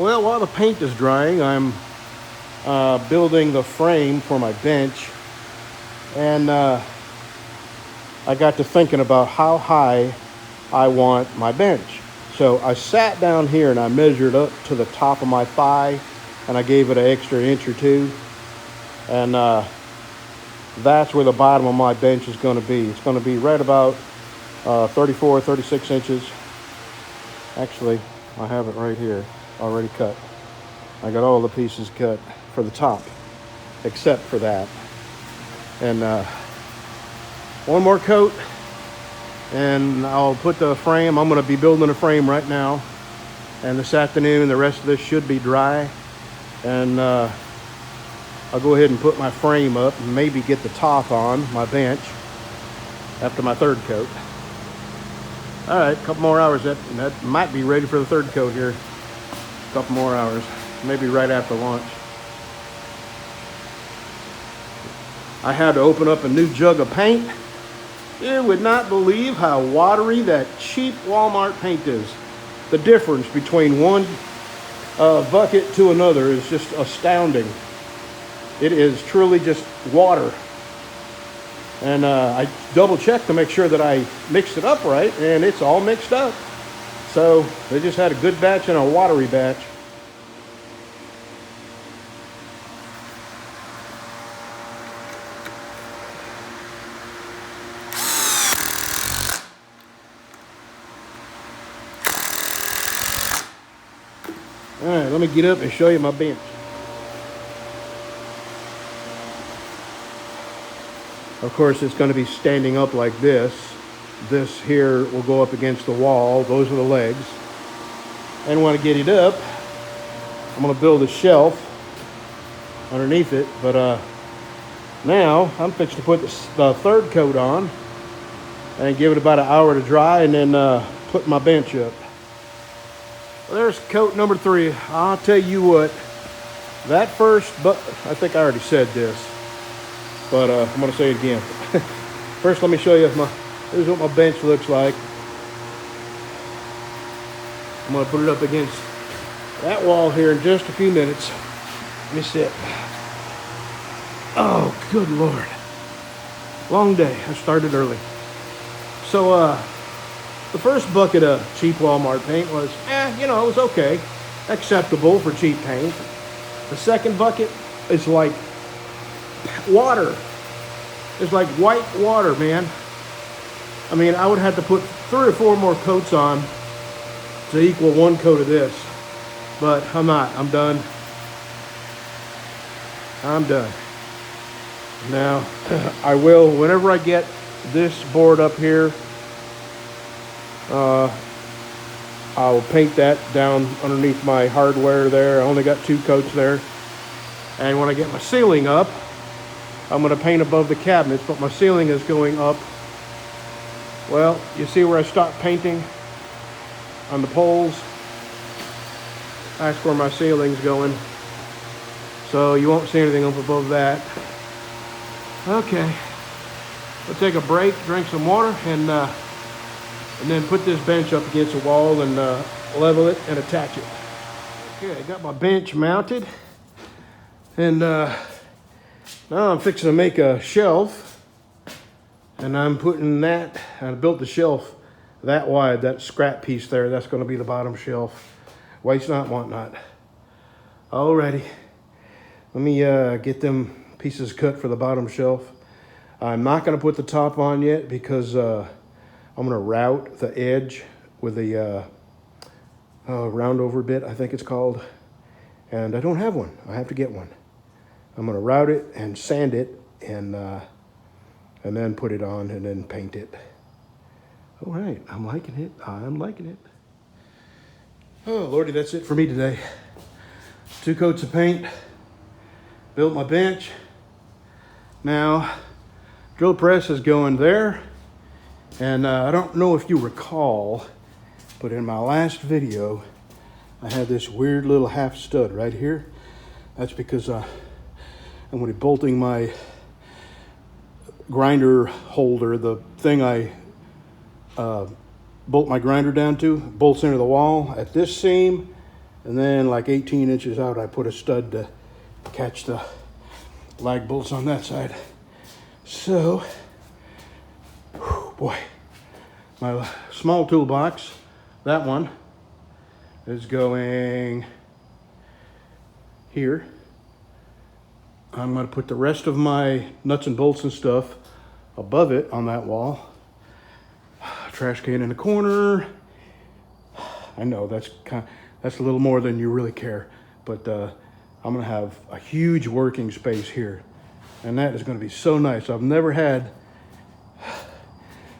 Well, while the paint is drying, I'm building the frame for my bench. And I got to thinking about how high I want my bench. So I sat down here and I measured up to the top of my thigh, and I gave it an extra inch or two. And that's where the bottom of my bench is going to be. It's going to be right about 34, 36 inches. Actually, I have it right here, already cut. I got all the pieces cut for the top, except for that. And one more coat, and I'll put the frame. I'm going to be building a frame right now. And this afternoon, the rest of this should be dry. And I'll go ahead and put my frame up and maybe get the top on my bench after my third coat. All right, a couple more hours. That might be ready for the third coat here. A couple more hours, maybe right after lunch. I had to open up a new jug of paint. You would not believe how watery that cheap Walmart paint is. The difference between one bucket to another is just astounding. It is truly just water. And I double checked to make sure that I mixed it up right, and it's all mixed up. So they just had a good batch and a watery batch. All right, let me get up and show you my bench. Of course, it's going to be standing up like this. This here will go up against the wall. Those are the legs. And when I get it up, I'm going to build a shelf underneath it. But now I'm fixing to put the third coat on and give it about an hour to dry, and then put my bench up. Well, there's coat number 3. I'll tell you what, that first, but I think I already said this. But I'm going to say it again. First, let me show you here's what my bench looks like. I'm going to put it up against that wall here in just a few minutes. Let me sit. Oh, good Lord. Long day. I started early. So, the first bucket of cheap Walmart paint was, it was okay. Acceptable for cheap paint. The second bucket is like water. It's like white water, man. I mean, I would have to put 3 or 4 more coats on to equal 1 coat of this. But I'm not. I'm done. I'm done. Now, I will, whenever I get this board up here, I'll paint that down underneath my hardware there. I only got 2 coats there. And when I get my ceiling up, I'm going to paint above the cabinets, but my ceiling is going up. Well, you see where I stopped painting on the poles? That's where my ceiling's going. So you won't see anything up above that. Okay. We'll take a break, drink some water, and then put this bench up against the wall and level it and attach it. Okay, I got my bench mounted. And now I'm fixing to make a shelf, and I'm putting that, I built the shelf that wide, that scrap piece there, that's going to be the bottom shelf. Waste not, want not. Alrighty, let me get them pieces cut for the bottom shelf. I'm not going to put the top on yet because I'm going to route the edge with a round over bit, I think it's called. And I don't have one, I have to get one. I'm going to route it and sand it and then put it on and then paint it. All right, I'm liking it. I'm liking it. Oh, Lordy, that's it for me today. 2 coats of paint. Built my bench. Now, drill press is going there. And I don't know if you recall, but in my last video, I had this weird little half stud right here. That's because I'm going to be bolting my grinder holder, the thing I bolt my grinder down to, bolts into the wall at this seam And then like 18 inches out, I put a stud to catch the lag bolts on that side. So, whew, boy, my small toolbox, that one is going here. I'm going to put the rest of my nuts and bolts and stuff above it on that wall. Trash can in the corner. I know that's a little more than you really care, but I'm going to have a huge working space here, and that is going to be so nice. I've never had,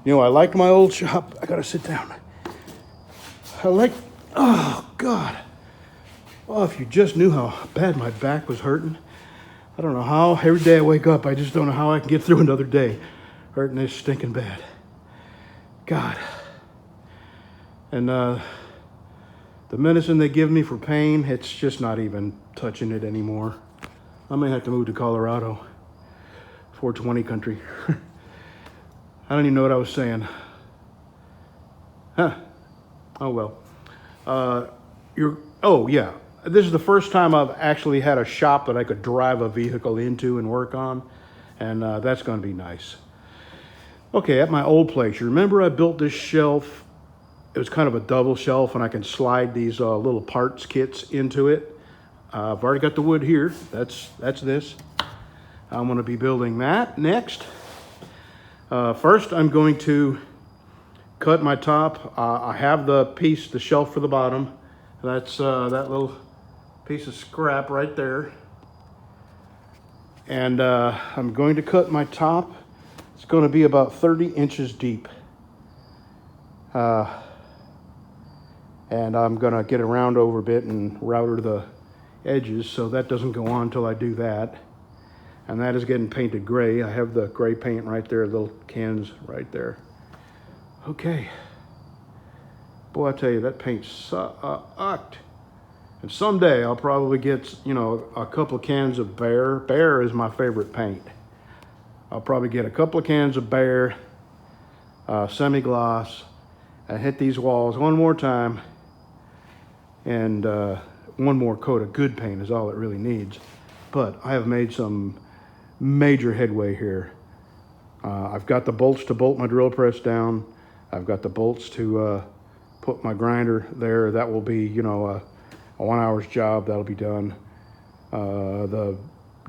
I liked my old shop. I got to sit down. Oh God. Oh, if you just knew how bad my back was hurting. I don't know how, every day I wake up, I just don't know how I can get through another day hurting this stinking bad. God. And the medicine they give me for pain, it's just not even touching it anymore. I may have to move to Colorado, 420 country. I don't even know what I was saying. Huh. Oh, well. Oh, yeah. This is the first time I've actually had a shop that I could drive a vehicle into and work on, and that's going to be nice. Okay, at my old place, you remember I built this shelf? It was kind of a double shelf, and I can slide these little parts kits into it. I've already got the wood here. That's this. I'm going to be building that next. First, I'm going to cut my top. I have the shelf for the bottom. That's that little piece of scrap right there. And I'm going to cut my top. It's going to be about 30 inches deep. And I'm going to get around over a bit and router the edges so that doesn't go on until I do that. And that is getting painted gray. I have the gray paint right there, little cans right there. Okay. Boy, I tell you, that paint sucked. And someday I'll probably get, a couple of cans of Behr. Behr is my favorite paint. I'll probably get a couple of cans of Behr, semi-gloss, and hit these walls one more time. And one more coat of good paint is all it really needs. But I have made some major headway here. I've got the bolts to bolt my drill press down. I've got the bolts to put my grinder there. That will be, a 1 hour's job. That'll be done. The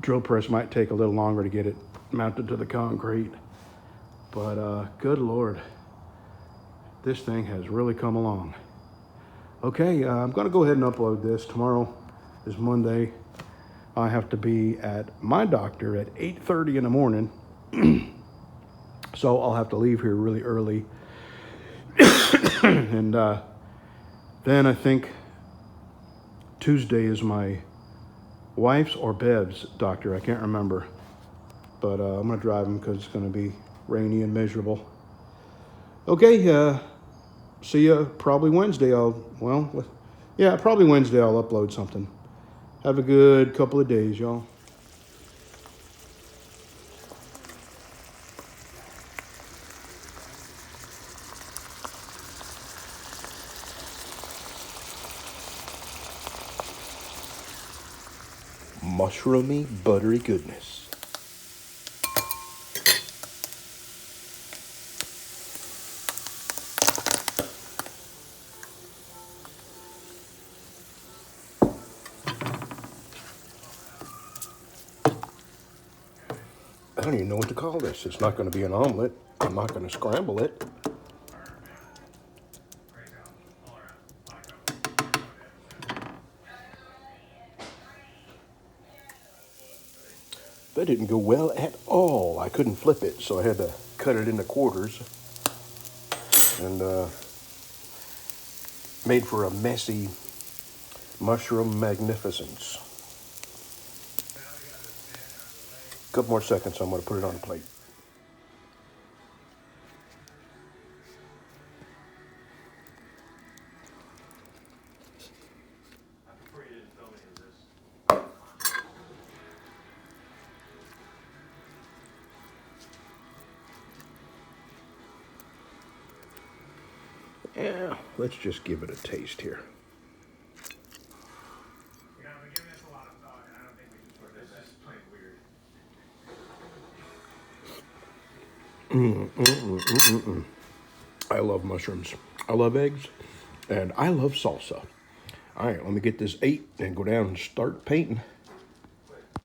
drill press might take a little longer to get it mounted to the concrete. But good Lord, this thing has really come along. Okay, I'm going to go ahead and upload this. Tomorrow is Monday. I have to be at my doctor at 8:30 in the morning. So I'll have to leave here really early. And then I think Tuesday is my wife's or Bev's doctor. I can't remember. But I'm going to drive him because it's going to be rainy and miserable. Okay, see ya probably Wednesday. Probably Wednesday I'll upload something. Have a good couple of days, y'all. Mushroomy, buttery goodness. I don't even know what to call this. It's not going to be an omelet. I'm not going to scramble it. That didn't go well at all. I couldn't flip it, so I had to cut it into quarters. And made for a messy mushroom magnificence. A couple more seconds, I'm going to put it on a plate. Yeah, let's just give it a taste here. I love mushrooms. I love eggs. And I love salsa. All right, let me get this 8 and go down and start painting.